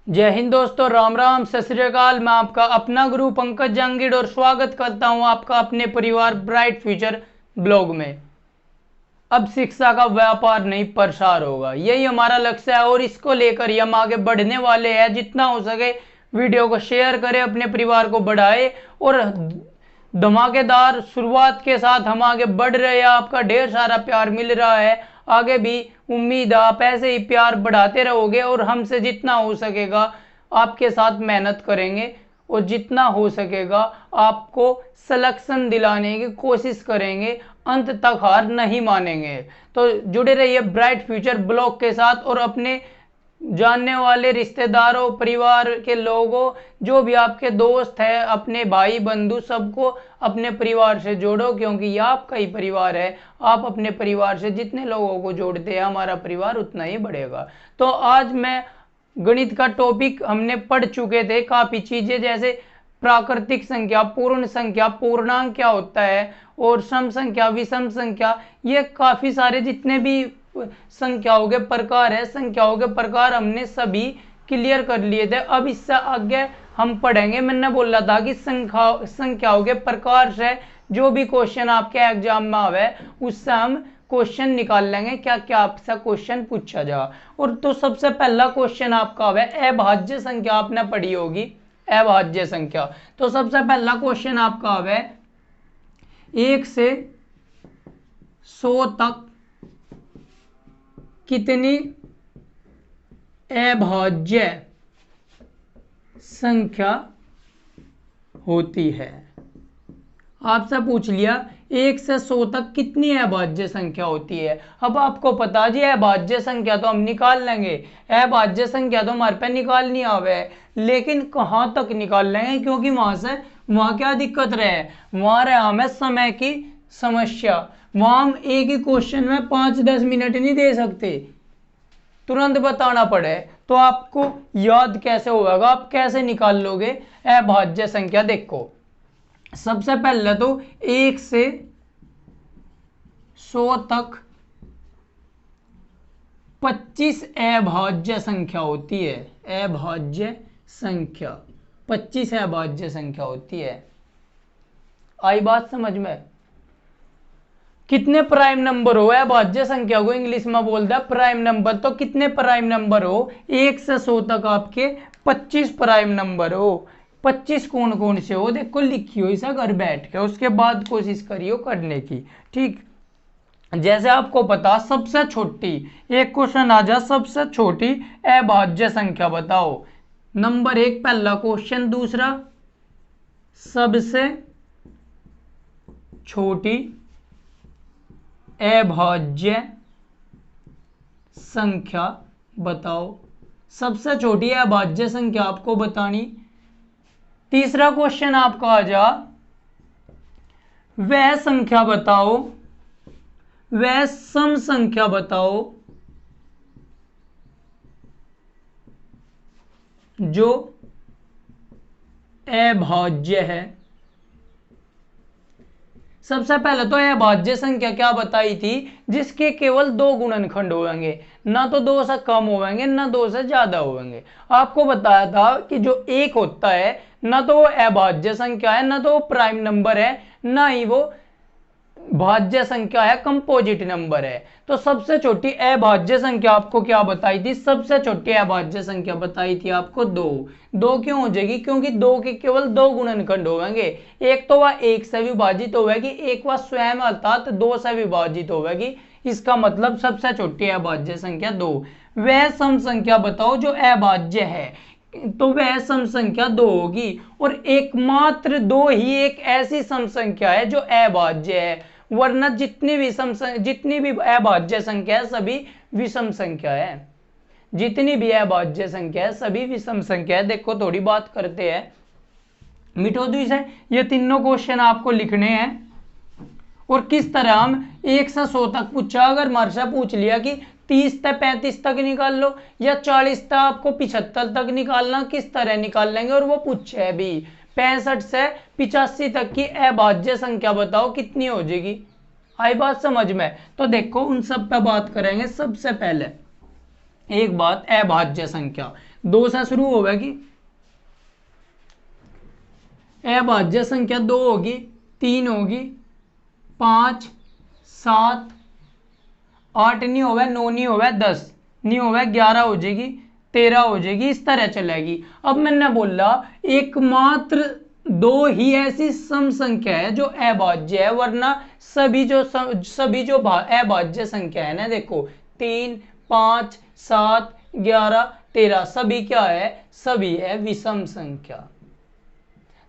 जय हिंद दोस्तों, राम राम, सत श्री अकाल। मैं आपका अपना गुरु पंकज जंगीड़ और स्वागत करता हूं आपका अपने परिवार ब्राइट फ्यूचर ब्लॉग में। अब शिक्षा का व्यापार नहीं प्रसार होगा, यही हमारा लक्ष्य है और इसको लेकर ही हम आगे बढ़ने वाले हैं। जितना हो सके वीडियो को शेयर करें, अपने परिवार को बढ़ाए और धमाकेदार शुरुआत के साथ हम आगे बढ़ रहे हैं। आपका ढेर सारा प्यार मिल रहा है, आगे भी उम्मीद आप ऐसे ही प्यार बढ़ाते रहोगे और हमसे जितना हो सकेगा आपके साथ मेहनत करेंगे और जितना हो सकेगा आपको सिलेक्शन दिलाने की कोशिश करेंगे, अंत तक हार नहीं मानेंगे। तो जुड़े रहिए ब्राइट फ्यूचर ब्लॉग के साथ और अपने जानने वाले रिश्तेदारों, परिवार के लोगों, जो भी आपके दोस्त है, अपने भाई बंधु, सबको अपने परिवार से जोड़ो, क्योंकि ये आपका ही परिवार है। आप अपने परिवार से जितने लोगों को जोड़ते हैं हमारा परिवार उतना ही बढ़ेगा। तो आज मैं गणित का टॉपिक हमने पढ़ चुके थे, काफ़ी चीज़ें जैसे प्राकृतिक संख्या, पूर्ण संख्या, पूर्णांक क्या होता है और सम संख्या, विषम संख्या, ये काफ़ी सारे जितने भी संख्याओं के प्रकार है, संख्याओं के प्रकार हमने सभी क्लियर कर लिए थे। अब इससे आगे हम पढ़ेंगे। मैंने बोला था कि संख्याओं के प्रकार से जो भी क्वेश्चन आपके एग्जाम में आवे उससे हम क्वेश्चन निकाल लेंगे, क्या क्या आपसे क्वेश्चन पूछा जा। और तो सबसे पहला क्वेश्चन आपका है अभाज्य संख्या, आपने पढ़ी होगी अभाज्य संख्या। तो सबसे पहला क्वेश्चन आपका है 1 से 100 तक कितनी अभाज्य संख्या होती है। आपसे पूछ लिया 1 से 100 तक कितनी अभाज्य संख्या होती है। अब आपको पता जी अभाज्य संख्या तो हम निकाल लेंगे, अभाज्य संख्या तो हमारे पे निकालनी आवे, लेकिन कहाँ तक निकाल लेंगे, क्योंकि वहां क्या दिक्कत रहे, वहां रहे हमें समय की समस्या। वहां हम एक ही क्वेश्चन में 5-10 मिनट नहीं दे सकते, तुरंत बताना पड़े। तो आपको याद कैसे होगा, आप कैसे निकाल लोगे अभाज्य संख्या। देखो सबसे पहले तो 1 से 100 तक 25 अभाज्य संख्या होती है। अभाज्य संख्या 25 अभाज्य संख्या होती है। आई बात समझ में। कितने प्राइम नंबर हो, अभाज्य संख्या को इंग्लिश में बोलता है प्राइम नंबर। तो कितने प्राइम नंबर हो, 1 से 100 तक आपके 25 प्राइम नंबर हो। 25 कौन कौन से हो, देखो लिखियो इसे घर बैठ के, उसके बाद कोशिश करियो करने की। ठीक, जैसे आपको पता सबसे छोटी, एक क्वेश्चन आ जा सबसे छोटी अभाज्य संख्या बताओ। नंबर 1 पहला क्वेश्चन। दूसरा सबसे छोटी अभाज्य संख्या बताओ। सबसे छोटी अभाज्य संख्या आपको बतानी। तीसरा क्वेश्चन आपका आ जा वह संख्या बताओ, वह सम संख्या बताओ जो अभाज्य है। सबसे पहले तो अभाज्य संख्या क्या बताई थी, जिसके केवल 2 गुणनखंड होंगे, ना तो 2 से कम होंगे ना 2 से ज्यादा होंगे। आपको बताया था कि जो 1 होता है ना तो वो अभाज्य संख्या है, ना तो वो प्राइम नंबर है, ना ही वो भाज्य संख्या है, कंपोजिट नंबर है। तो सबसे छोटी अभाज्य संख्या आपको क्या बताई थी, सबसे छोटी अभाज्य संख्या बताई थी आपको 2। 2 क्यों हो जाएगी, क्योंकि 2 के केवल 2 गुणनखंड होंगे। एक तो वह 1 से विभाजित होगी, एक वह स्वयं अर्थात 2 से विभाजित होगी। इसका मतलब सबसे छोटी अभाज्य संख्या 2। वह सम संख्या बताओ जो अभाज्य है, तो वह सम संख्या 2 होगी। और एकमात्र 2 ही एक ऐसी सम संख्या है जो अभाज्य है, वरना जितनी भी अभाज्य संख्या है सभी विषम संख्या है। जितनी भी अभाज्य संख्या है सभी विषम संख्या है। देखो थोड़ी बात करते हैं मिठो दी से, ये तीनों क्वेश्चन आपको लिखने हैं। और किस तरह हम 1 से 100 तक पूछा, अगर हमारे से पूछ लिया कि 30 से 35 तक निकाल लो या 40 से आपको 75 तक निकालना, किस तरह निकाल लेंगे। और वो पूछे है भी 65 से 85 तक की अभाज्य संख्या बताओ कितनी हो जाएगी। आई बात समझ में। तो देखो उन सब पे बात करेंगे। सबसे पहले एक बात अभाज्य संख्या, 2 से शुरू होगी, अभाज्य संख्या 2 होगी, 3 होगी, 5, 7, 8 नहीं होगा, 9 नहीं होगा, 10 नहीं होगा, 11 हो जाएगी, 13 हो जाएगी, इस तरह चलेगी। अब मैंने बोला एकमात्र 2 ही ऐसी सम संख्या है जो अभाज्य है, वरना सभी जो अभाज्य संख्या है ना, देखो 3, 5, 7, 11, 13 सभी क्या है, सभी है विषम संख्या।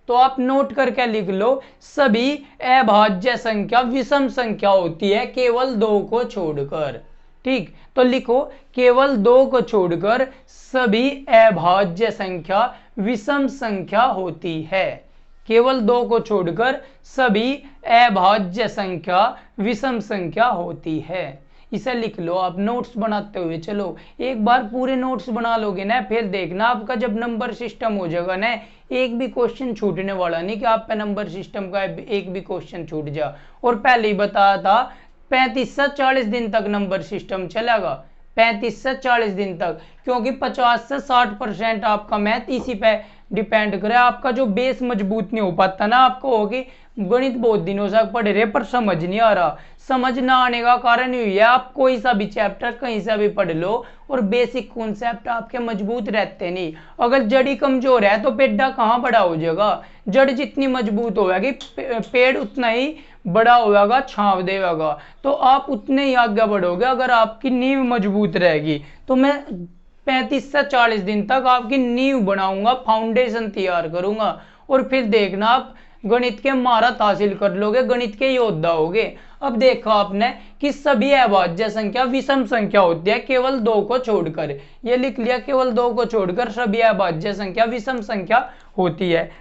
तो आप नोट करके लिख लो, सभी अभाज्य संख्या विषम संख्या होती है केवल 2 को छोड़कर। ठीक, तो लिखो केवल 2 को छोड़कर सभी अभाज्य संख्या विषम संख्या होती है। केवल 2 को छोड़कर सभी अभाज्य संख्या विषम संख्या होती है। इसे लिख लो आप नोट्स बनाते हुए। चलो एक बार पूरे नोट्स बना लोगे ना, फिर देखना आपका जब नंबर सिस्टम हो जाएगा ना, एक भी क्वेश्चन छूटने वाला नहीं कि आप पे नंबर सिस्टम का एक भी क्वेश्चन छूट जा। और पहले ही बताया था 35 से 40 दिन तक नंबर सिस्टम चलेगा, 35 से 40 दिन तक, क्योंकि 50 से 60% आपका मैथ इसी पे डिपेंड करे। आपका जो बेस मजबूत नहीं हो पाता ना, आपको होगी गणित बहुत दिनों से पढ़ रहे पर समझ नहीं आ रहा। समझ ना आने का कारण यही है, आप कोई सा भी चैप्टर कहीं से भी पढ़ लो और बेसिक कॉन्सेप्ट आपके मजबूत रहते नहीं। अगर जड़ ही कमजोर है तो पेड़ा कहाँ बड़ा हो जाएगा। जड़ जितनी मजबूत होगी पेड़ उतना ही बड़ा होगा, छांव देगा, तो आप उतने ही आगे बढ़ोगे अगर आपकी नींव मजबूत रहेगी। तो मैं 35 से 40 दिन तक आपकी नींव बनाऊंगा, फाउंडेशन तैयार करूंगा, और फिर देखना आप गणित के महारत हासिल कर लोगे, गणित के योद्धा होगे। अब देखा आपने कि सभी अभाज्य संख्या विषम संख्या होती है केवल 2 को छोड़कर। ये लिख लिया, केवल 2 को छोड़कर सभी अभाज्य संख्या विषम संख्या होती है।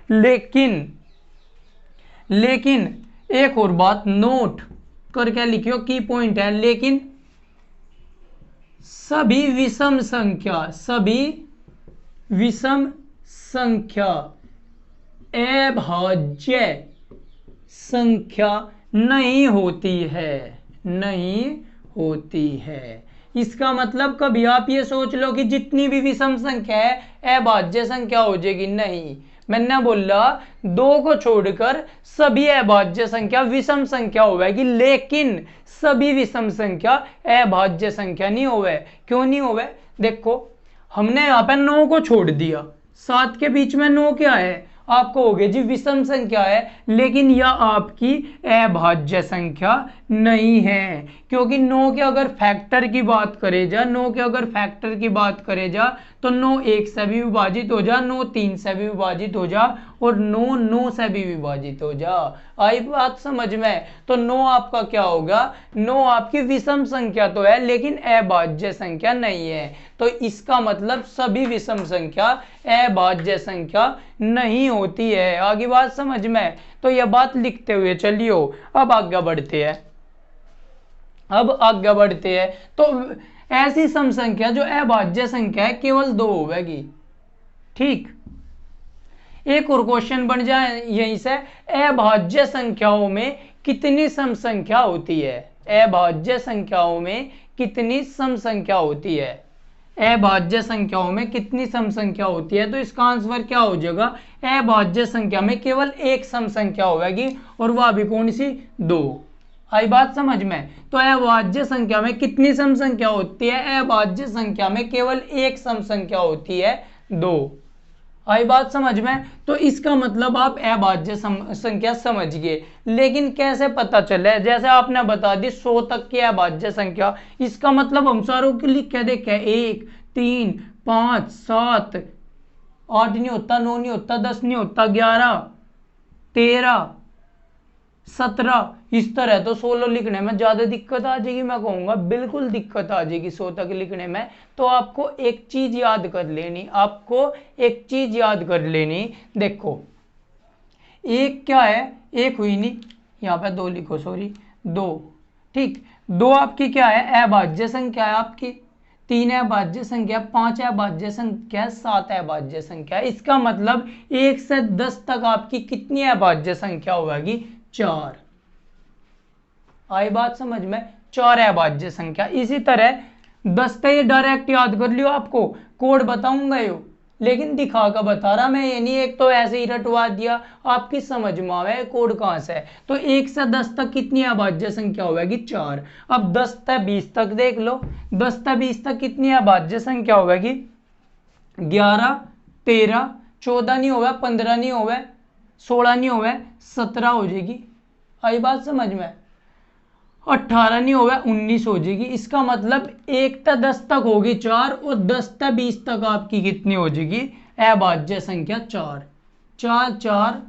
लेकिन एक और बात नोट करके लिखियो, की पॉइंट है, लेकिन सभी विषम संख्या अभाज्य संख्या नहीं होती है। इसका मतलब कभी आप ये सोच लो कि जितनी भी विषम संख्या है अभाज्य संख्या हो जाएगी, नहीं। मैंने बोला 2 को छोड़कर सभी अभाज्य संख्या विषम संख्या होगी, लेकिन सभी विषम संख्या अभाज्य संख्या नहीं होवे। क्यों नहीं होवे? देखो हमने यहाँ पे 9 को छोड़ दिया, 7 के बीच में 9 क्या है, आपको हो गया जी विषम संख्या है, लेकिन यह आपकी अभाज्य संख्या नहीं है, क्योंकि 9 के अगर फैक्टर की बात करे जा तो 9 1 से भी विभाजित हो जा, 9 3 से भी विभाजित हो जा, और 9 9 से भी विभाजित हो जा। आई बात समझ में? तो 9 आपका क्या होगा, 9 आपकी विषम संख्या तो है लेकिन अभाज्य संख्या नहीं है। तो इसका मतलब सभी विषम संख्या अभाज्य संख्या नहीं होती है। आगे बात समझ में? तो यह बात लिखते हुए चलियो। अब आगे बढ़ते हैं। तो ऐसी सम संख्या जो अभाज्य संख्या है केवल 2 होगी। ठीक, एक और क्वेश्चन बन जाए यहीं से, अभाज्य संख्याओं में कितनी सम संख्या होती है? अभाज्य संख्याओं में कितनी सम संख्या होती है? अभाज्य संख्याओं में कितनी सम संख्या होती है? तो इसका आंसर क्या हो जाएगा, अभाज्य संख्या में केवल एक सम संख्या होगी, और वह भी कौन सी? 2। आई बात समझ में? तो अभाज्य संख्या में कितनी सम संख्या होती है? अभाज्य संख्या में केवल एक सम संख्या होती है, 2। आई बात समझ में? तो इसका मतलब आप अभाज्य संख्या समझ गए, लेकिन कैसे पता चले? जैसे आपने बता दी 100 तक की अभाज्य संख्या, इसका मतलब हम सारों के लिख के देखे 1 3 5 7 8 नहीं होता, 9 नहीं होता, 10 नहीं होता, 11 13 17, इस तरह तो 16 लिखने में ज्यादा दिक्कत आ जाएगी। मैं कहूंगा बिल्कुल दिक्कत आ जाएगी 100 तक लिखने में। तो आपको एक चीज याद कर लेनी, देखो एक क्या है, एक हुई नहीं, यहाँ पे 2 लिखो, सॉरी 2। ठीक, 2 आपकी क्या है? अभाज्य संख्या है आपकी, 3 अभाज्य संख्या, 5 अभाज्य संख्या, 7 अभाज्य संख्या। इसका मतलब 1 से 10 तक आपकी कितनी अभाज्य संख्या होगी? 4। आई बात समझ में? 4 अभाज्य संख्या। इसी तरह 10 से ये डायरेक्ट याद कर लियो, आपको कोड बताऊंगा यो। लेकिन दिखा कर बता रहा मैं, ये नहीं एक तो ऐसे ही रटवा दिया। आपकी समझ में आवे कोड कहाँ से है। तो 1 से 10 तक कितनी अभाज्य संख्या होगी? 4। अब 10 से 20 तक देख लो, 10 से 20 तक कितनी अभाज्य संख्या होगी? 11, 13, 14 नहीं होगा, 15 नहीं होगा, 16 नहीं होगा, 17 हो जाएगी। आई बात समझ में? 18 नहीं होगा, 19 हो जाएगी। इसका मतलब 1 से 10 तक होगी 4 और 10 से 20 तक आपकी कितनी हो जाएगी? अभाज्य संख्या 4। 4 4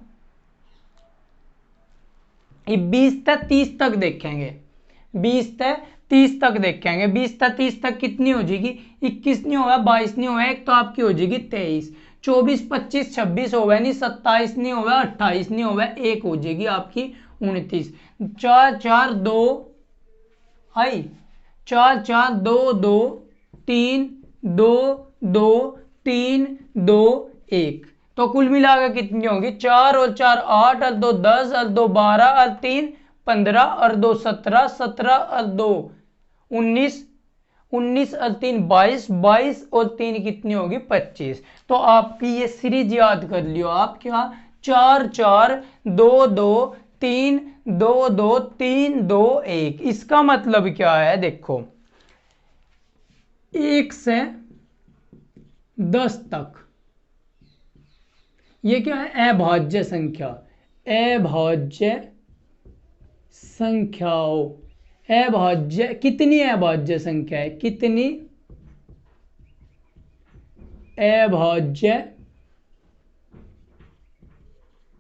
20 से 30 तक देखेंगे, 20 से 30 तक देखेंगे। 20 से 30 तक कितनी हो जाएगी? 21 नहीं होगा, 22 नहीं होगा, एक तो आपकी हो जाएगी 23। 24, 25, 26 होगा नहीं, 27 नहीं होगा, 28 नहीं होगा, एक हो जाएगी आपकी 29। 4 4 2 आई, 4 4 2 2 3 2 2 3 2 1। तो कुल मिलाकर कितनी होगी? 4 और 4 8 और 2 10 और 2 12 और 3 15 और 2 17, 17 और 2 19, 19 और 3 22, 22 और 3 कितनी होगी? 25। तो आपकी ये सीरीज याद कर लियो आप, क्या? 4 4 2 2 3 2 2 3 2 1। इसका मतलब क्या है? देखो 1 से 10 तक ये क्या है? अभाज्य संख्या। अभाज्य संख्याओं, अभाज्य कितनी अभाज्य संख्या है? कितनी अभाज्य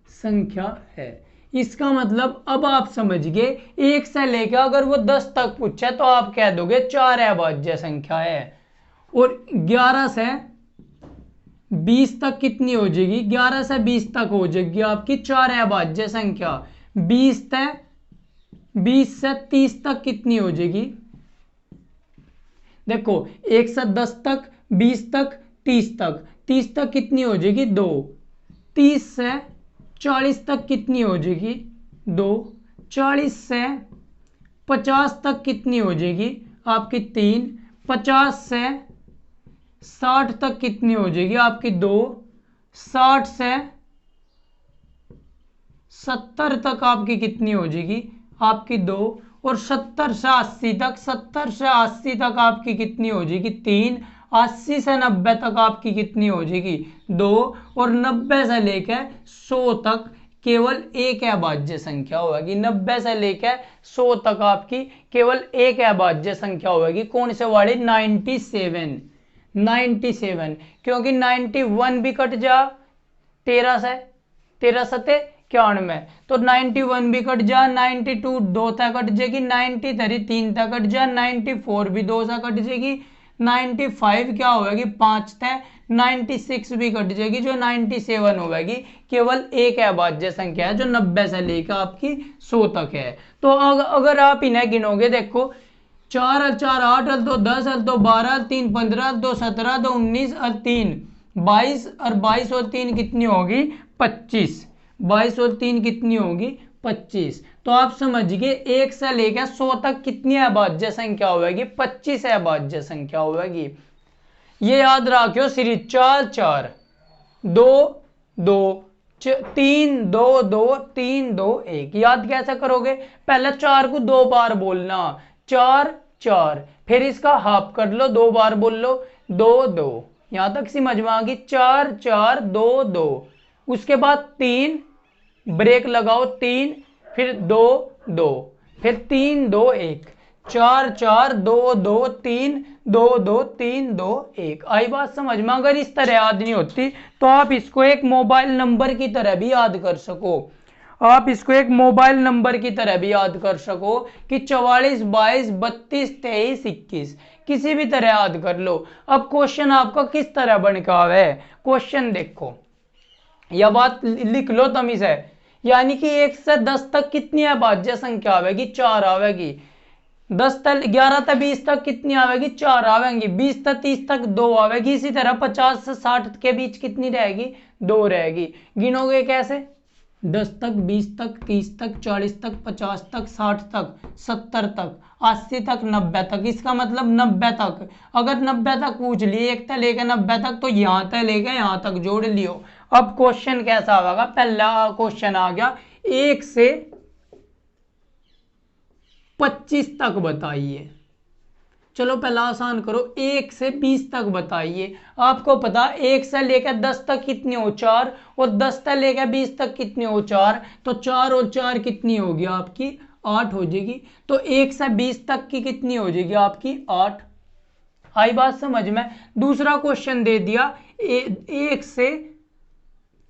संख्या है? इसका मतलब अब आप समझ गए, 1 से लेकर अगर वो 10 तक पूछे तो आप कह दोगे 4 अभाज्य संख्या है। और 11 से 20 तक कितनी हो जाएगी? 11 से 20 तक हो जाएगी आपकी 4 अभाज्य संख्या। 20 से 30 तक कितनी हो जाएगी? देखो 1 से 10 तक, 20 तक, 30 तक, 30 तक कितनी हो जाएगी? 2। 30 से 40 तक कितनी हो जाएगी? 2। 40 से 50 तक कितनी हो जाएगी? आपकी 3। 50 से 60 तक कितनी हो जाएगी? आपकी 2। 60 से 70 तक आपकी कितनी हो जाएगी? आपकी 2। और 70 से 80 तक, 70 से 80 तक आपकी कितनी हो जाएगी? 3। 80 से 90 तक आपकी कितनी हो जाएगी? 2। और 90 से लेकर 100 तक केवल एक अभाज्य संख्या होगी। 90 से लेकर 100 तक आपकी केवल एक अभाज्य संख्या होगी। कौन से वाली? 97। 97, क्योंकि 91 भी कट जा 13 से, 13 सते 91, तो 91 भी कट जा, 92 2 तक कट जाएगी, 93 3 तक कट जा, 94 भी 2 से कट जाएगी, 95 क्या होगी? 5 तक, 96 भी कट जाएगी, जो 97 होगी। केवल एक अभाज्य संख्या है जो 90 से लेकर आपकी 100 तक है। तो अगर आप इन्हें गिनोगे, देखो 4 और 4 8 और 2 10 और 2 12 और 3 15 और 2 17, 2 19 और 3 22 और 22 और 3 कितनी होगी? 25। 22 और 3 कितनी होगी? 25। तो आप समझ गए 1 से लेकर 100 तक कितनी अभाज्य संख्या होगी? 25 अभाज्य संख्या होगी। ये याद रखियो सीरीज 4 4 2 2 3 2 2 3 2 1। याद कैसे करोगे? पहले 4 को 2 बार बोलना, 4 4, फिर इसका हाफ कर लो, 2 बार बोल लो, 2 2। यहां तक समझ में आ गई? 4 4 2 2। उसके बाद 3 ब्रेक लगाओ, 3, फिर 2 2, फिर 3 2 1। 4 4 2 2 3 2 2 3 2 1। आई बात समझ में? अगर इस तरह याद नहीं होती तो आप इसको एक मोबाइल नंबर की तरह भी याद कर सको। आप इसको एक मोबाइल नंबर की तरह भी याद कर सको कि 44 22 32 23 21, किसी भी तरह याद कर लो। अब क्वेश्चन आपका किस तरह बन के आवे? क्वेश्चन देखो, यह बात लिख लो तमीज है। यानी कि 1 से 10 तक कितनी अभाज्य संख्या आवेगी? 4 आवेगी। 10 तक 11 तक 20 तक कितनी आवेगी? 4 आवेंगी। 20 तक 30 तक 2 आवेगी। इसी तरह 50 से 60 के बीच कितनी रहेगी? 2 रहेगी। गिनोगे कैसे? 10 तक, 20 तक, 30 तक, 40 तक, 50 तक, 60 तक, 70 तक, 80 तक, 90 तक। इसका मतलब 90 तक। अगर 90 तक पूछ लिए, 1 तक लेके 90 तक, तो यहाँ तक लेके यहाँ तक जोड़ लियो। अब क्वेश्चन कैसा होगा? पहला क्वेश्चन आ गया 1 से 25 तक बताइए। चलो पहला आसान करो, 1 से 20 तक बताइए। आपको पता 1 से लेकर 10 तक कितनी हो? 4। और 10 से लेकर 20 तक कितनी हो? 4। तो 4 और 4 कितनी होगी आपकी? 8 हो जाएगी। तो 1 से 20 तक की कितनी हो जाएगी आपकी? 8। आई बात समझ में? दूसरा क्वेश्चन दे दिया 1 से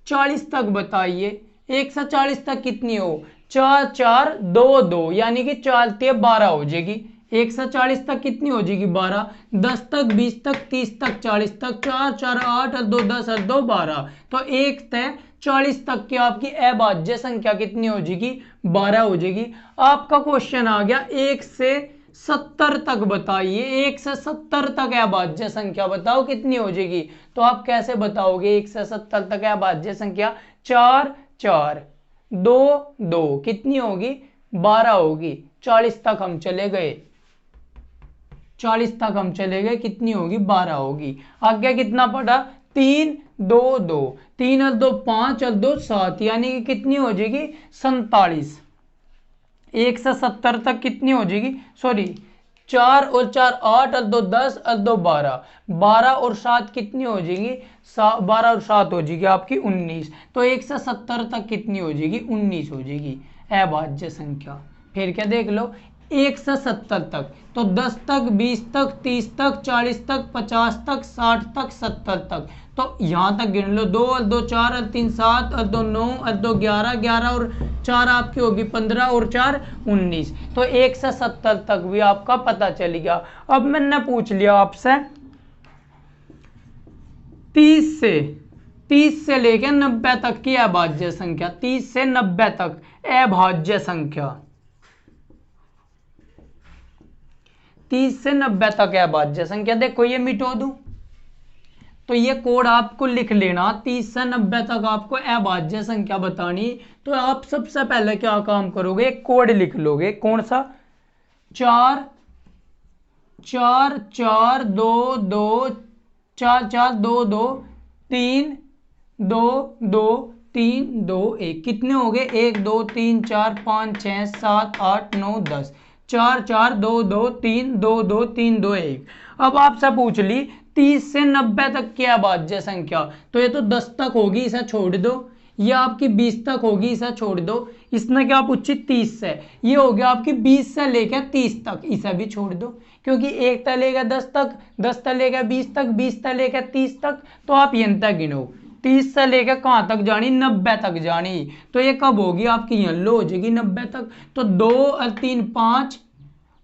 40 तक बताइए। 1 से 40 तक कितनी हो? 4 4 2 2, यानी कि 4 3 12 हो जाएगी। 1 से 40 तक कितनी हो जाएगी? 12। 10 तक, 20 तक, 30 तक, 40 तक, 4 4 8 और 2 10 और 2 12। तो 1 से 40 तक की आपकी अभाज्य संख्या कितनी हो जाएगी? 12 हो जाएगी। आपका क्वेश्चन आ गया 1 से 70 तक बताइए। 1 से 70 तक अभाज्य संख्या बताओ कितनी हो जाएगी? तो आप कैसे बताओगे 1 से 70 तक अभाज्य संख्या? 4 4 2 2 कितनी होगी? 12 होगी। 40 तक हम चले गए, 40 तक हम चले गए, कितनी होगी? 12 होगी। आगे कितना पड़ा? 3 2 2, 3 और 2 5 और 2 7, यानी कि कितनी हो जाएगी? 47। 1 से 70 तक कितनी हो जाएगी? सॉरी, 4 और 4 8 और 2 10 और 2 12, 12 और 7 कितनी हो जाएगी? 12 और 7 हो जाएगी आपकी 19। तो 1 से 70 तक कितनी हो जाएगी? 19 हो जाएगी अभाज्य संख्या। फिर क्या देख लो, 1 से 70 तक, तो 10 तक, 20 तक, 30 तक, 40 तक, 50 तक, 60 तक, 70 तक। तो यहां तक गिन लो, 2 और 2 4 और 3 7 और 2 9 और 2 11, 11 और 4 आपकी होगी 15 और 4 19। तो 1 से 70 तक भी आपका पता चल गया। अब मैंने पूछ लिया आपसे 30 से लेकर 90 तक की अभाज्य संख्या। 30 से 90 तक अभाज्य संख्या, 30 से 90 तक अभाज्य संख्या। देखो ये मिटो दूं तो ये कोड आपको लिख लेना। 30 से 90 तक आपको अभाज्य संख्या बतानी, तो आप सबसे पहले क्या काम करोगे? कोड लिख लोगे। कौन सा? 4 4 4 2 2 4 4 2 2 3 2 2 3 2 1। कितने हो गए? 1 2 3 4 5 6 7 8 9 10। 4 4 2 2 3 2 2 3 2 1। अब आपसे पूछ ली 30 से 90 तक की अभाज्य संख्या, तो ये तो 10 तक होगी, इसे छोड़ दो। ये आपकी 20 तक होगी, इसे छोड़ दो। इसने क्या पूछी? 30 से। ये हो गया आपकी 20 से लेकर 30 तक, इसे भी छोड़ दो, क्योंकि 1 तक लेकर 10 तक, 10 तक लेकर 20 तक, 20 तक लेकर 30 तक। तो आप यहां तक गिनो, 30 से लेकर कहां तक जानी? 90 तक जानी। तो ये कब होगी आपकी? यहाँ लो हो जाएगी 90 तक। तो 2 और 3 5,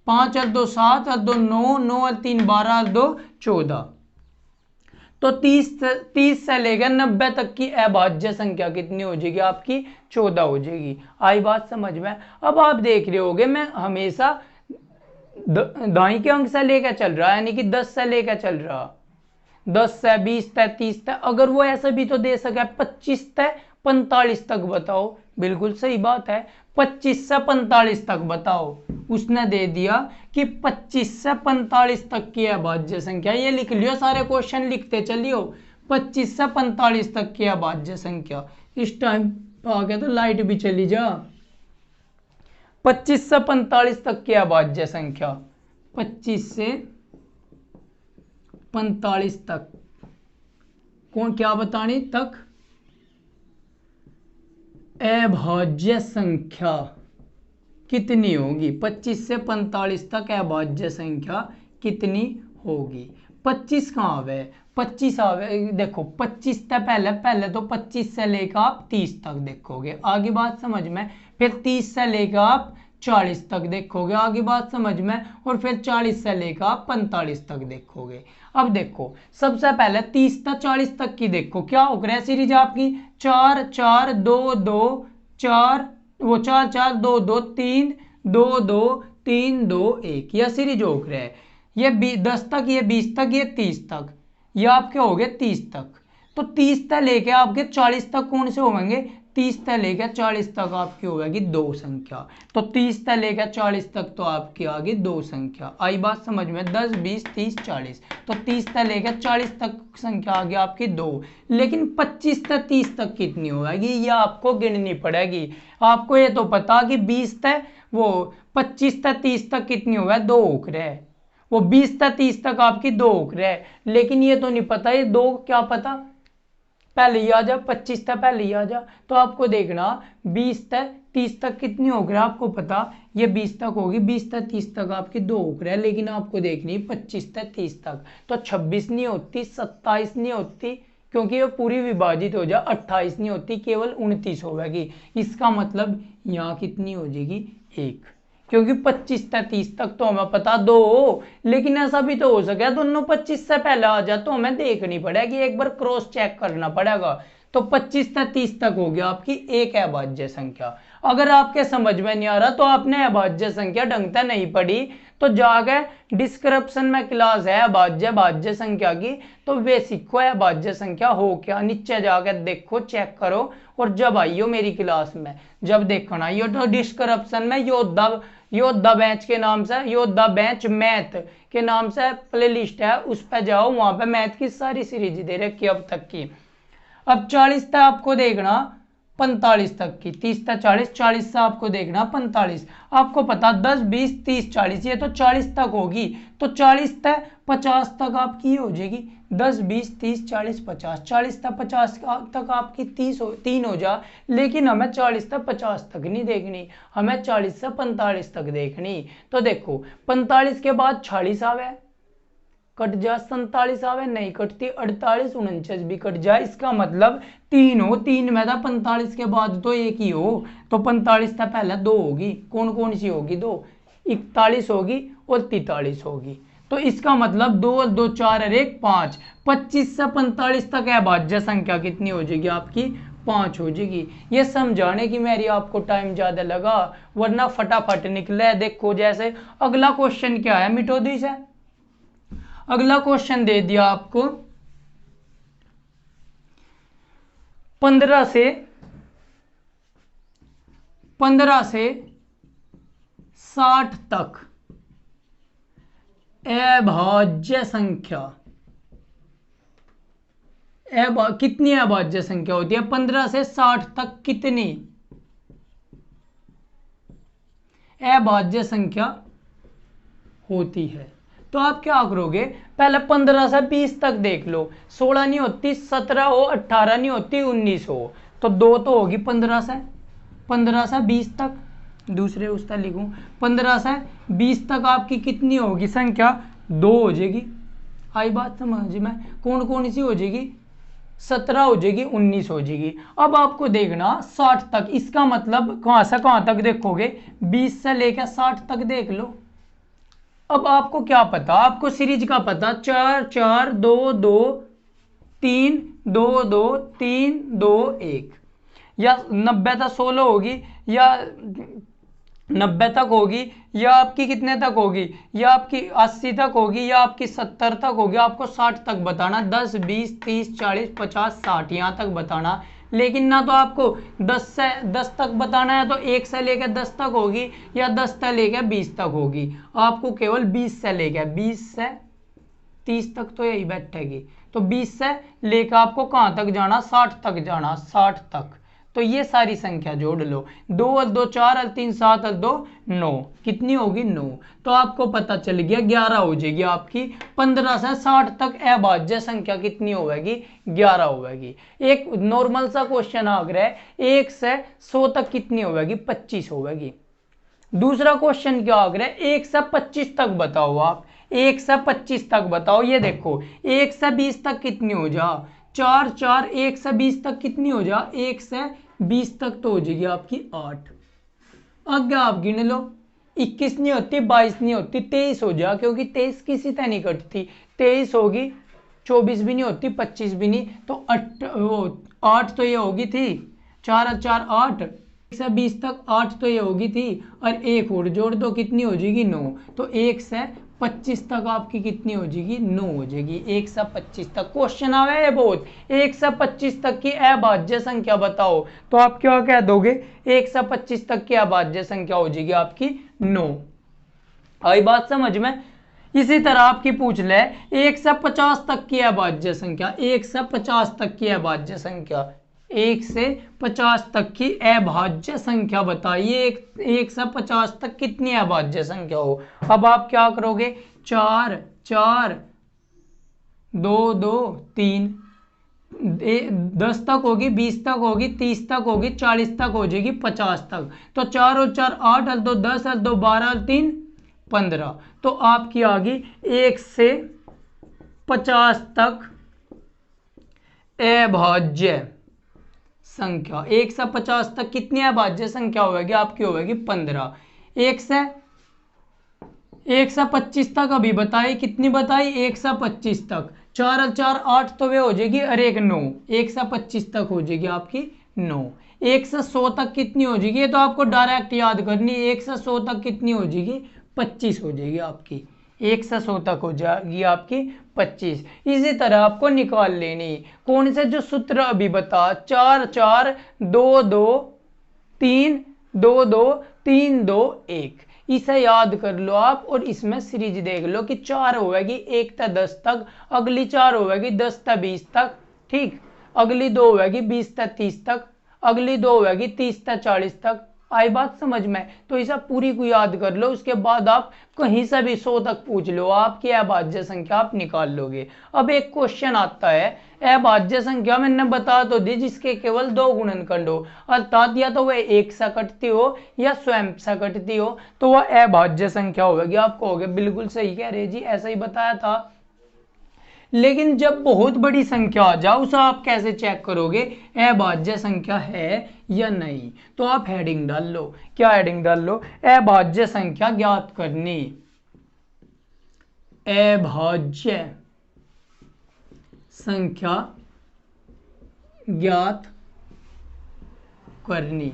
5 और 2 7 और 2 9, 9 और 3 12 और 2 14। तो 30 से लेकर 90 तक की अभाज्य संख्या कितनी हो जाएगी आपकी? 14 हो जाएगी। आई बात समझ में? अब आप देख रहे होगे मैं हमेशा दाई के अंक से लेकर चल रहा, यानी कि 10 से लेकर चल रहा, 10 से 20 से 30 तक। अगर वो ऐसा भी तो दे सका 25 से 45 तक बताओ, बिल्कुल सही बात है, 25 से 45 तक बताओ। उसने दे दिया कि 25 से 45 तक की अभाज्य संख्या। ये लिख लियो, सारे क्वेश्चन लिखते चलियो। 25 से 45 तक की अभाज्य संख्या। इस टाइम आ गया तो लाइट भी चली जा। 25 से 45 तक की अभाज्य संख्या, 25 से 45 तक कौन क्या बतानी? तक अभाज्य संख्या कितनी होगी? 25 से 45 तक अभाज्य संख्या कितनी होगी? 25 कहाँ आवे? 25 आवे, देखो 25 से पहले तो 25 से लेकर आप 30 तक देखोगे, आगे बात समझ में। फिर 30 से लेकर आप 40 तक देखोगे, आगे बात समझ में। और फिर 40 से लेकर आप 45 तक देखोगे। अब देखो सबसे पहले 30 से 40 तक की देखो, क्या हो रहा है सीरीज आपकी? 4 4 2 2 4, वो 4 4 2 2 3 2 2 3 2 1, यह सीरीज हो रहा है। ये 10 तक, ये 20 तक, ये 30 तक, ये आपके हो गए 30 तक। तो 30 तक लेके आपके 40 तक कौन से होंगे? 30 से लेकर 40 तक आपकी होगी 2 संख्या। तो 30 से लेकर 40 तक तो आपकी आ गई 2 संख्या। आई बात समझ में? 10 20 30 40। तो 30 से लेकर 40 तक संख्या आ गई आपकी 2। लेकिन 25 से 30 तक कितनी होगी ये आपको गिननी पड़ेगी। आपको ये तो पता कि 20 से वो 25 से 30 तक कितनी होगा 2 उखरे है, वो 20 से 30 तक आपकी 2 उखरे है। लेकिन ये तो नहीं पता ये 2 क्या पता पहले ही आ जा, 25 तक पहले ही आ जा। तो आपको देखना 20 तक 30 तक कितनी हो गया आपको पता, ये 20 तक होगी, 20 तक 30 तक आपकी 2 हो गया। लेकिन आपको देखनी 25 तक 30 तक, तो 26 नहीं होती, 27 नहीं होती, क्योंकि ये पूरी विभाजित हो जाए, 28 नहीं होती, केवल 29 होगी। इसका मतलब यहाँ कितनी हो जाएगी 1, क्योंकि 25 से 30 तक तो हमें पता 2 हो। लेकिन ऐसा भी तो हो सके दोनों 25 से पहले आ जाए, तो हमें देखनी पड़ेगी, एक बार क्रॉस चेक करना पड़ेगा। तो 25 से 30 तक हो गया आपकी एक अभाज्य संख्या। अगर आपके समझ में नहीं आ रहा तो आपने अभाज्य संख्या ढंग से नहीं पढ़ी, तो जाके डिस्क्रिप्शन में क्लास है अभाज्य भाज्य संख्या की, तो वे सीखो अभाज्य संख्या हो क्या, नीचे जाकर देखो चेक करो। और जब आइयो मेरी क्लास में, जब देखना आइयो तो डिस्क्रिप्शन में योद्धा बेंच के नाम से, योद्धा बेंच मैथ के नाम से प्ले लिस्ट है, उस पर जाओ, वहां पे मैथ की सारी सीरीज दे रखी अब तक की। अब 40 तक आपको देखना 45 तक की, 30 तक 40, 40 से आपको देखना 45। आपको पता 10 20 30 40, ये तो 40 तक होगी, तो 40 तक 50 तक आपकी हो जाएगी। 10 20 30 40 50, 40 तक 50 तक आपकी 3 हो जा। लेकिन हमें 40 तक 50 तक नहीं देखनी, हमें 40 से 45 तक देखनी। तो देखो 45 के बाद 46 आवे, कट जा, 47 आवे नहीं कटती, 48 49 भी कट जाए। इसका मतलब 3 हो, 3 में था, 45 के बाद तो एक ही हो, तो 45 से पहले 2 होगी। कौन कौन सी होगी 2? 41 होगी और 43 होगी। तो इसका मतलब 2 और 2 4 और 1 5। 25 से 45 तक अभाज्य संख्या कितनी हो जाएगी आपकी 5 हो जाएगी। ये समझाने की मेरी आपको टाइम ज्यादा लगा, वरना फटाफट निकले। देखो जैसे अगला क्वेश्चन क्या है मिटोदी से, अगला क्वेश्चन दे दिया आपको 15 से 60 तक अभाज्य संख्या, कितनी अभाज्य संख्या होती है 15 से 60 तक, कितनी अभाज्य संख्या होती है। तो आप क्या करोगे, पहले 15 से 20 तक देख लो, 16 नहीं होती, 17 हो, 18 नहीं होती, 19 हो, तो 2 तो होगी 15 से 20 तक। दूसरे उस तरह लिखूं 15 से 20 तक आपकी कितनी होगी संख्या 2 हो जाएगी। आई बात समझ में? कौन कौन सी हो जाएगी 17 हो जाएगी, 19 हो जाएगी। अब आपको देखना 60 तक, इसका मतलब कहां से कहां तक देखोगे 20 से लेकर 60 तक देख लो। अब आपको क्या पता, आपको सीरीज का पता 4 4 2 2 3 2 2 3 2 1, या 90 तक 16 होगी, या 90 तक होगी, या आपकी कितने तक होगी, या आपकी 80 तक होगी, या आपकी 70 तक होगी। आपको 60 तक बताना, 10 20 30 40 50 60 यहाँ तक बताना। लेकिन ना तो आपको 10 तक बताना है, तो 1 से लेकर 10 तक होगी, या 10 से लेकर 20 तक होगी। आपको केवल 20 से लेकर 20 से 30 तक तो यही बैठेगी, तो 20 से लेकर आपको कहां तक जाना 60 तक जाना, 60 तक। तो ये सारी संख्या जोड़ लो, 2 और 2 4 और 3 7 और 2 9, कितनी होगी 9। तो आपको पता चल गया 11 हो जाएगी आपकी। 15 से 60 तक अभाज्य संख्या कितनी होगी 11 होगी। एक नॉर्मल सा क्वेश्चन आ गया है, 1 से 100 तक कितनी होगी 25 होगी। दूसरा क्वेश्चन क्या आ गया है, 1 से 25 तक बताओ, आप 1 से 25 तक बताओ। ये देखो 1 से 20 तक कितनी हो जा 4 4, 1 से 20 तक कितनी हो जा 1 से 20 तक तो हो जाएगी आपकी 8। आगे आप गिन लो, 21 नहीं होती, 22 नहीं होती, 23 हो जा, क्योंकि 23 किसी तरह नहीं कटती, 23 होगी, 24 भी नहीं होती, 25 भी नहीं, तो 8 तो ये होगी थी 4 और 4 8, से 20 तक 8 तो ये होगी थी, और एक और जोड़ दो, कितनी हो जाएगी 9। तो 1 से 25 तक आपकी कितनी हो जाएगी 9 हो जाएगी। 1 से 25 तक क्वेश्चन आवे है बहुत, 1 से 25 तक की अभाज्य संख्या बताओ, तो आप क्या कह दोगे, 1 से 25 तक की अभाज्य संख्या हो जाएगी आपकी 9। आई बात समझ में। इसी तरह आपकी पूछ ले 1 से 50 तक की अभाज्य संख्या, 1 से 50 तक की अभाज्य संख्या, 1 से 50 तक की अभाज्य संख्या बताइए। 1 से 50 तक कितनी अभाज्य संख्या हो। अब आप क्या करोगे, 4 4 2 2 3, 10 तक होगी, 20 तक होगी, 30 तक होगी, 40 तक हो जाएगी, 50 तक। तो 4 और 4 8, हल 2 10, हल 2 12, हल 3 15। तो आपकी आ गई 1 से 50 तक अभाज्य संख्या। 1 से 50 तक कितनी अभाज्य संख्या होगी आपकी, होगी 15। 1 से 25 तक अभी बताई, कितनी बताई, 1 से 25 तक, 4 और 4 8 तो वे हो जाएगी, और 1 9, 1 से 25 तक हो जाएगी आपकी 9। 1 से 100 तक कितनी हो जाएगी, ये तो आपको डायरेक्ट याद करनी। 1 से 100 तक कितनी हो जाएगी, 25 हो जाएगी आपकी। 1 से 100 तक हो जाएगी आपकी 25। इसी तरह आपको निकाल लेनी, कौन से जो सूत्र अभी बता, 4 4 2 2 3 2 2 3 2 1, इसे याद कर लो आप, और इसमें सीरीज देख लो कि 4 होगी 1 से 10 तक, अगली 4 होगी 10 से 20 तक, ठीक, अगली 2 होगी 20 से 30 तक, अगली 2 होगी 30 से 40 तक। आई बात समझ में। तो इसे पूरी को याद कर लो, उसके बाद आप कहीं से भी 100 तक पूछ लो, आपकी अभाज्य संख्या आप निकाल लोगे। अब एक क्वेश्चन आता है, अभाज्य संख्या मैंने बता तो दी जिसके केवल 2 गुणनखंड हो, अर्थात या तो वह 1 से कटती हो या स्वयं से कटती हो, तो वह अभाज्य संख्या होगी। आप कहोगे बिल्कुल सही कह रहे जी, ऐसा ही बताया था। लेकिन जब बहुत बड़ी संख्या आ जाए, उसे आप कैसे चेक करोगे अभाज्य संख्या है या नहीं। तो आप हेडिंग डाल लो, क्या हेडिंग डाल लो, अभाज्य संख्या ज्ञात करनी, अभाज्य संख्या ज्ञात करनी।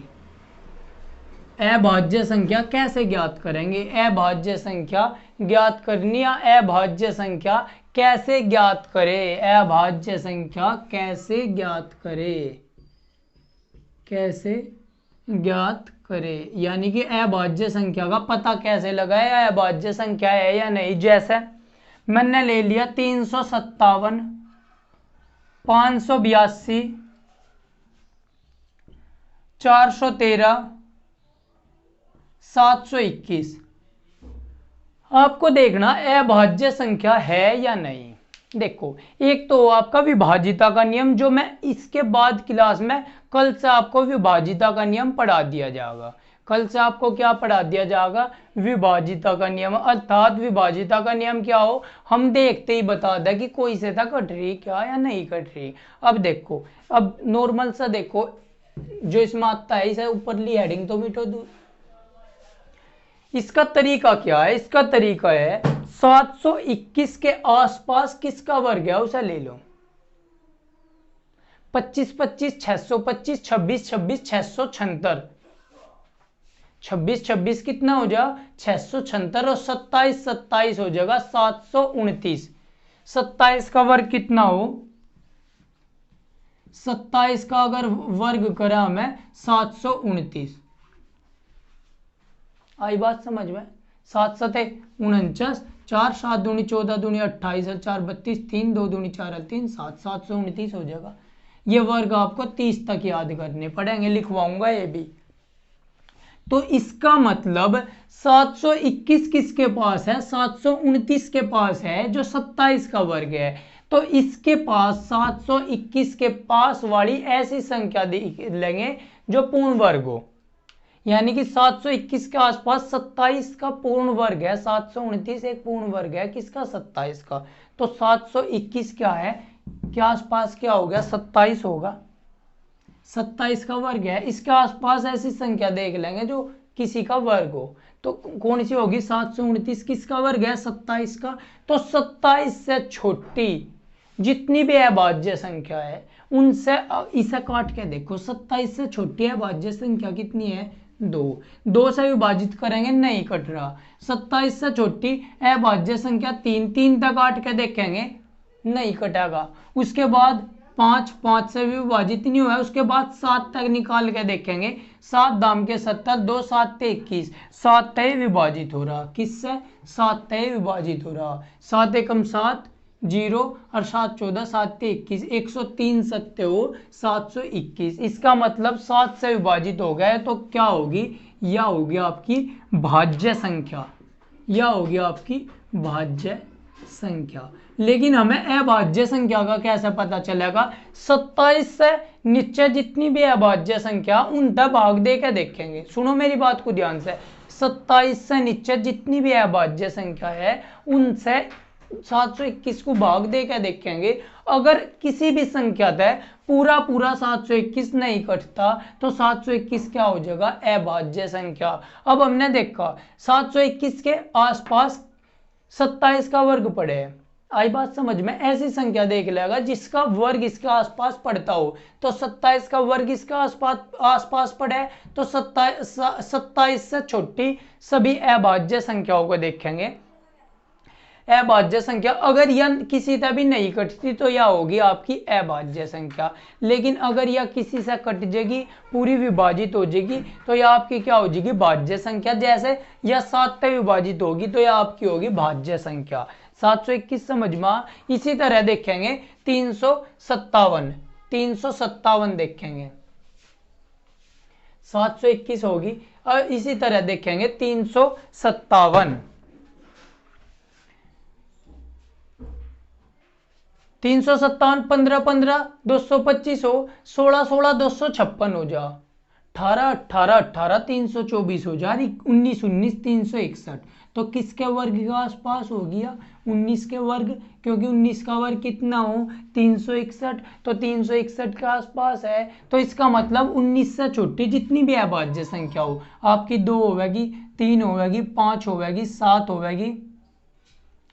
अभाज्य संख्या कैसे ज्ञात करेंगे, अभाज्य संख्या ज्ञात करनी या अभाज्य संख्या कैसे ज्ञात करे, अभाज्य संख्या कैसे ज्ञात करे, कैसे ज्ञात करे, यानी कि अभाज्य संख्या का पता कैसे लगाए, अभाज्य संख्या है या नहीं। जैसे मैंने ले लिया 357 582 413 721, आपको देखना अभाज्य संख्या है या नहीं। देखो, एक तो आपका विभाजिता का नियम, जो मैं इसके बाद क्लास में कल से आपको विभाजिता का नियम पढ़ा दिया जाएगा। कल से आपको क्या पढ़ा दिया जाएगा, विभाजिता का नियम। अर्थात विभाजिता का नियम क्या हो, हम देखते ही बता दें कि कोई से था कट रही क्या या नहीं कट रही। अब देखो, अब नॉर्मल सा देखो, जो इसमें आता है इसे ऊपर ली हेडिंग तो मिटो दो। इसका तरीका क्या है, इसका तरीका है 721 के आसपास किसका वर्ग है उसे ले लो। 25 25 625, 26 26 676, 26 26 कितना हो जाएगा 676, और 27 27 हो जाएगा 729। 27 का वर्ग कितना हो, 27 का अगर वर्ग करा हमें 729। आई बात समझ में। 7 7 49, 4 7 दूनी 14 दूनी 28, 4 32, 3 2 दूनी 4 3 7, 729 हो जाएगा। ये वर्ग आपको 30 तक याद करने पड़ेंगे, लिखवाऊंगा ये भी। तो इसका मतलब 721 किसके पास है, 729 के पास है, जो 27 का वर्ग है। तो इसके पास 721 के पास वाली ऐसी संख्या लेंगे जो पूर्ण वर्ग हो, यानी कि 721 के आसपास 27 का पूर्ण वर्ग है। 729 एक पूर्ण वर्ग है किसका, 27 का। तो 721 क्या है, क्या आसपास क्या हो गया, 27 होगा, 27 का वर्ग है। इसके आसपास ऐसी संख्या देख लेंगे जो किसी का वर्ग हो, तो कौन सी होगी, 729 किसका वर्ग है, 27 का। तो 27 से छोटी जितनी भी अभाज्य संख्या है उनसे इसे काट के देखो, 27 से छोटी अभाज्य संख्या कितनी है? 2 से विभाजित करेंगे नहीं कट रहा। 27 से छोटी अभाज्य संख्या 3 तक काट के देखेंगे नहीं कटेगा। उसके बाद 5 से भी विभाजित नहीं हुआ है। उसके बाद 7 तक निकाल के देखेंगे, 7 दाम के 70, 2 7 21, 7 तय विभाजित हो रहा। किससे? 7 तय विभाजित हो रहा। 7 एकम 7 0 और 7 14 7 21, 103 सत्य हो 721। इसका मतलब 7 से विभाजित हो गया है, तो क्या होगी? यह होगी आपकी भाज्य संख्या, यह होगी आपकी भाज्य संख्या। लेकिन हमें अभाज्य संख्या का कैसे पता चलेगा? 27 से नीचे जितनी भी अभाज्य संख्या उन तक भाग दे के देखेंगे। सुनो मेरी बात को ध्यान से, 27 से नीचे जितनी भी अभाज्य संख्या है उनसे 721 को भाग दे के देखेंगे। अगर किसी भी संख्या तक पूरा 721 नहीं कटता तो 721 क्या हो जाएगा? अभाज्य संख्या। अब हमने देखा 721 के आसपास 27 का वर्ग पड़े है। आई बात समझ में? ऐसी संख्या देख लेगा जिसका वर्ग इसके आसपास पड़ता हो, तो 27 का वर्ग इसके आसपास पड़े तो 27 से छोटी सभी अभाज्य संख्याओं को देखेंगे। अभाज्य संख्या अगर यह किसी से भी नहीं कटती तो यह होगी आपकी अभाज्य संख्या। लेकिन अगर यह किसी से कट जाएगी, पूरी विभाजित हो जाएगी, तो यह आपकी क्या हो जाएगी? भाज्य संख्या। जैसे यह 7 से विभाजित होगी तो यह आपकी होगी भाज्य संख्या। 721 समझ में। इसी तरह देखेंगे 357 देखेंगे, 721 होगी। और इसी तरह देखेंगे 357 15 15 225 हो, 16 16 256 हो जा, 18 18 18 324 हो जा, 19 19 361। तो किसके वर्ग के आसपास हो गया? 19 के वर्ग, क्योंकि 19 का वर्ग कितना हो? 361। तो 361 के आसपास है, तो इसका मतलब 19 से छोटी जितनी भी अभाज्य संख्या हो, आपकी 2 होगी, 3 होगी, 5 होगी, 7 होगी,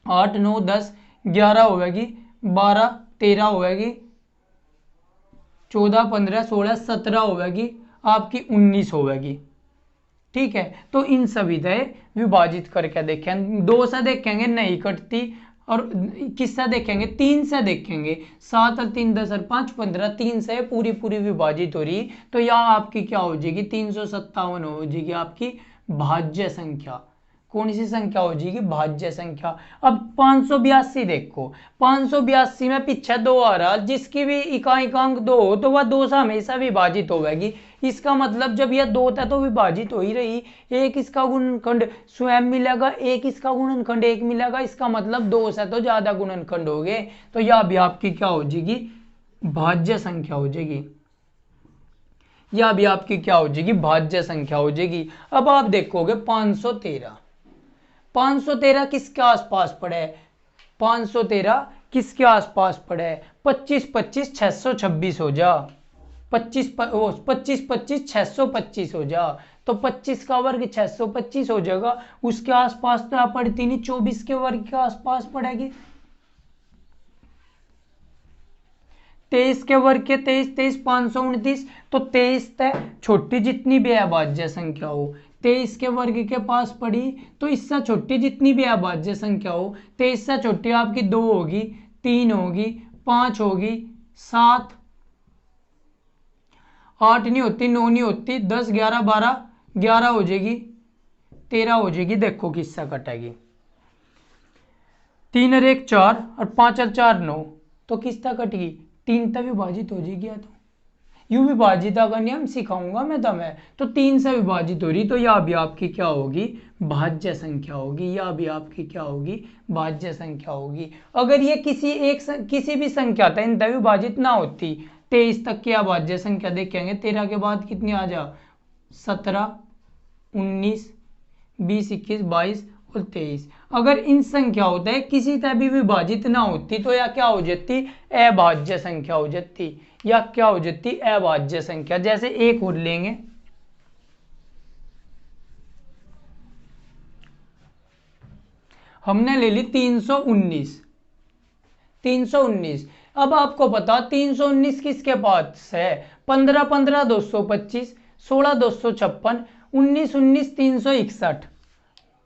8 9 10 11 होगी, 12 13 होगी, 14 15 16 17 होगी, आपकी 19 होगी। ठीक है, तो इन सभी से विभाजित करके देखें। 2 से देखेंगे नहीं कटती, और किससे देखेंगे? 3 से देखेंगे, 7 और 3 10 और 5 15, 3 से पूरी विभाजित हो रही, तो यहाँ आपकी क्या हो जाएगी? 357 हो जाएगी आपकी भाज्य संख्या। कौन सी संख्या हो जाएगी? भाज्य संख्या। अब 582 देखो, 582 में पीछे 2 आ रहा, जिसकी भी इकांक 2 हो तो वह 2 से हमेशा विभाजित होगी। इसका मतलब जब यह 2 था तो विभाजित हो ही रही, एक इसका गुणनखंड स्वयं मिलेगा, एक इसका गुणनखंड 1 मिलेगा। इसका मतलब 2 से तो ज्यादा गुणनखंड हो गए, तो यह भी आपकी क्या हो जाएगी? भाज्य संख्या हो जाएगी। यह भी आपकी क्या हो जाएगी? भाज्य संख्या हो जाएगी। अब आप देखोगे 513 किसके आसपास पड़े? 513 किसके आसपास पड़े? 25 25 626 हो जा, 25 25 625 हो जा, तो 25 का वर्ग 625 हो जाएगा। उसके आसपास तो आप पड़ती नहीं, 24 के वर्ग के आसपास पड़ेगी। 23 के वर्ग के 23 23 529, तो 23 तय छोटी जितनी भी अभाज्य संख्या हो 23 के वर्ग के पास पड़ी, तो इससे छोटी जितनी भी अभाज्य संख्या हो, 23 से छोटी आपकी 2 होगी, 3 होगी, 5 होगी, 7 8 नहीं होती, 9 नहीं होती, 10 11 12 11 हो जाएगी, 13 हो जाएगी। देखो किससे कटेगी? 3 और 1 4 और 5 और 4 9, तो किससे कटेगी? 3 तक विभाजित हो जाएगी। तो यू विभाजिता का नियम सिखाऊंगा मैं तुम्हें। तो 3 से विभाजित हो रही, तो यह भी आपकी क्या होगी? भाज्य संख्या होगी। यह भी आपकी क्या होगी? भाज्य संख्या होगी। अगर ये किसी भी संख्या था इन तक विभाजित ना होती, 23 तक की अभाज्य संख्या देखेंगे, 13 के बाद कितनी आ जा? 17 19 20 21 22 और 23। अगर इन संख्या होता है किसी तरह भी विभाजित ना होती, तो यह क्या हो जाती? अभाज्य संख्या हो जाती। या क्या हो जाती? अभाज्य संख्या। जैसे एक और लेंगे, हमने ले ली 319। अब आपको पता 319 किसके पास है? 15 15 225, 16 256, 19 19 361,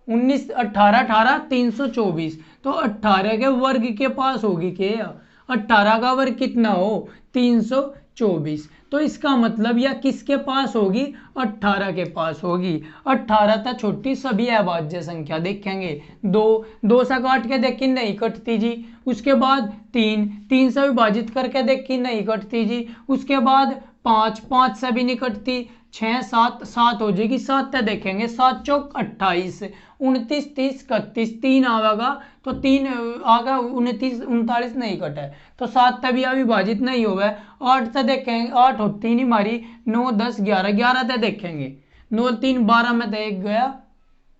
19 18 18 324। तो 18 के वर्ग के पास होगी क्या? 18 का वर्ग कितना हो? 324। तो इसका मतलब यह किसके पास होगी? 18 के पास होगी। 18 तक छोटी सभी अभाज्य संख्या देखेंगे। 2 से काट के देखी नहीं कटती जी। उसके बाद 3 से विभाजित करके देखी नहीं कटती जी। उसके बाद 5 से भी नहीं कटती। 6 7 हो जाएगी। 7 तक देखेंगे। 7 चौक 28, 29 30 31, 3 आवेगा तो 3 आगा 29 39 नहीं कटे तो 7 तभी अविभाजित नहीं होगा। 8 से देखेंगे। 8 होती नहीं मारी। 9 10 11, 11 तक देखेंगे। 9 3 12 में देख गया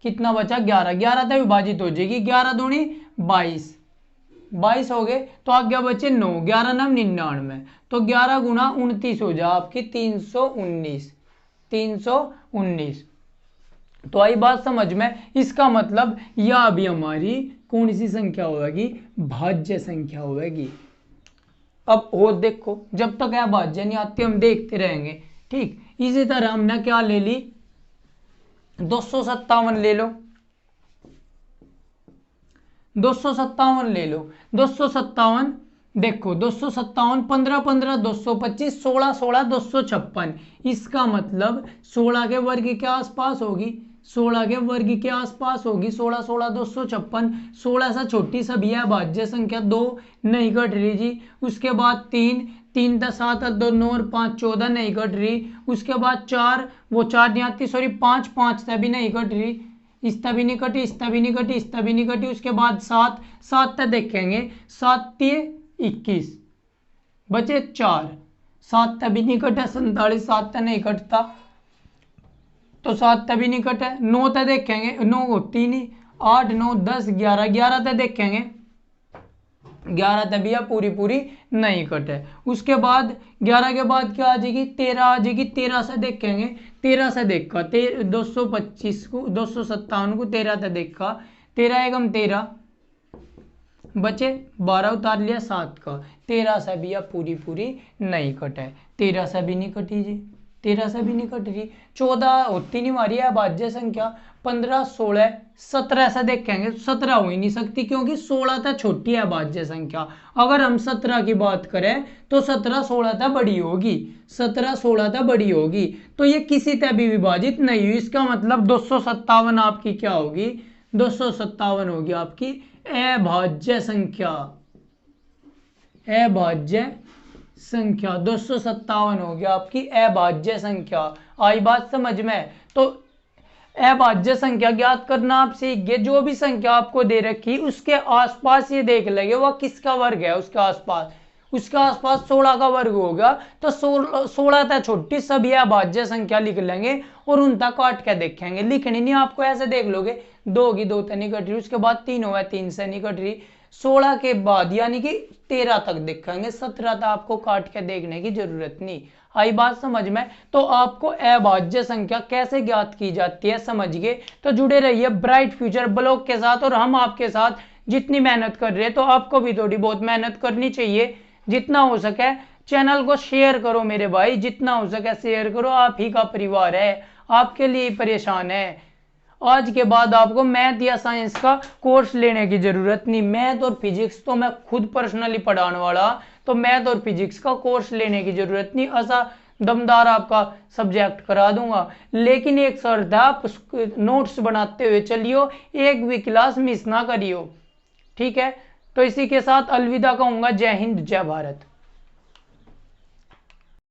कितना बचा? 11, 11 तक विभाजित हो जाएगी। 11 दूनी 22, 22 हो गए तो आगे बचे 9, 11 9 99, तो 11 गुना 29 हो जाए आपकी 319, 319। तो आई बात समझ में? इसका मतलब यह भी हमारी कौन सी संख्या होगी? भाज्य संख्या होगी। अब और देखो, जब तक यह भाज्य नहीं आती हम देखते रहेंगे। ठीक इसी तरह हमने क्या ले ली? 257 ले लो, 257 ले लो। 257 देखो, 257 15 15 225, 16 16 256। इसका मतलब 16 के वर्ग के आसपास होगी। 16 के वर्ग के आसपास होगी। 16 16 256। 16 से छोटी सभी है भाज्य संख्या 2 नहीं घट रही जी। उसके बाद 3 3 का 7 2 9 और 5 14 नहीं घट रही। उसके बाद 4 वो 4 नहीं आती सॉरी 5 5 से भी नहीं घट रही। इसता भी नहीं कटी, इसता भी नहीं कटी, इसता भी नहीं कटी। उसके बाद 7 7 तक देखेंगे। 7 21 बचे 4, 7 तभी नहीं कटा। 47 7 तक नहीं कटता तो 7 तभी नहीं कटे। 9 तक देखेंगे। 9 होती नहीं। 8 9 10 11, 11 तक देखेंगे। 11 तक भी पूरी पूरी नहीं कटे। उसके बाद 11 के बाद क्या आ जाएगी? 13 आ जाएगी। 13 से देखेंगे। 13 से देखा 225 को 257 को 13 तक देखा। 13 एकम 13 बचे 12 उतार लिया 7 का। 13 से भी पूरी पूरी नहीं कटे। 13 से भी नहीं कटी जी। 13 से भी नहीं कट रही। 14 होती नहीं मारी है भाज्य संख्या। 15 16 17 से देखेंगे। 17 हो ही नहीं सकती क्योंकि 16 तक छोटी है भाज्य संख्या। अगर हम 17 की बात करें तो 17 16 तक बड़ी होगी। 17 16 तक बड़ी होगी तो ये किसी तक भी विभाजित नहीं हुई। इसका मतलब 257 आपकी क्या होगी? 257 होगी आपकी अभाज्य संख्या। अभाज्य संख्या 257 हो गया आपकी अभाज्य संख्या। आई बात समझ में? तो अभाज्य संख्या ज्ञात करना आप सीख गए। जो भी संख्या आपको दे रखी उसके आसपास ये देख लेंगे वह किसका वर्ग है। उसके आसपास 16 का वर्ग होगा तो 16 तक छोटी सभी अभाज्य संख्या लिख लेंगे और उन तक काट के देखेंगे। लिखनी नहीं आपको, ऐसे देख लोगे। 2 की 2 तक नहीं कट रही। उसके बाद 3 हुआ 3 से नहीं कट रही। 16 के बाद यानी कि 13 तक देखेंगे। 17 तक आपको काट के देखने की जरूरत नहीं। आई बात समझ में? तो आपको अभाज्य संख्या कैसे ज्ञात की जाती है समझ गए। तो जुड़े रहिए ब्राइट फ्यूचर ब्लॉग के साथ और हम आपके साथ जितनी मेहनत कर रहे हैं तो आपको भी थोड़ी बहुत मेहनत करनी चाहिए। जितना हो सके चैनल को शेयर करो मेरे भाई, जितना हो सके शेयर करो। आप ही का परिवार है, आपके लिए परेशान है। आज के बाद आपको मैथ या साइंस का कोर्स लेने की जरूरत नहीं। मैथ और फिजिक्स तो मैं खुद पर्सनली पढ़ाने वाला, तो मैथ और फिजिक्स का कोर्स लेने की जरूरत नहीं। ऐसा दमदार आपका सब्जेक्ट करा दूंगा। लेकिन एक शर्त है, आप नोट्स बनाते हुए चलियो, एक भी क्लास मिस ना करियो। ठीक है, तो इसी के साथ अलविदा कहूंगा। जय हिंद जय भारत।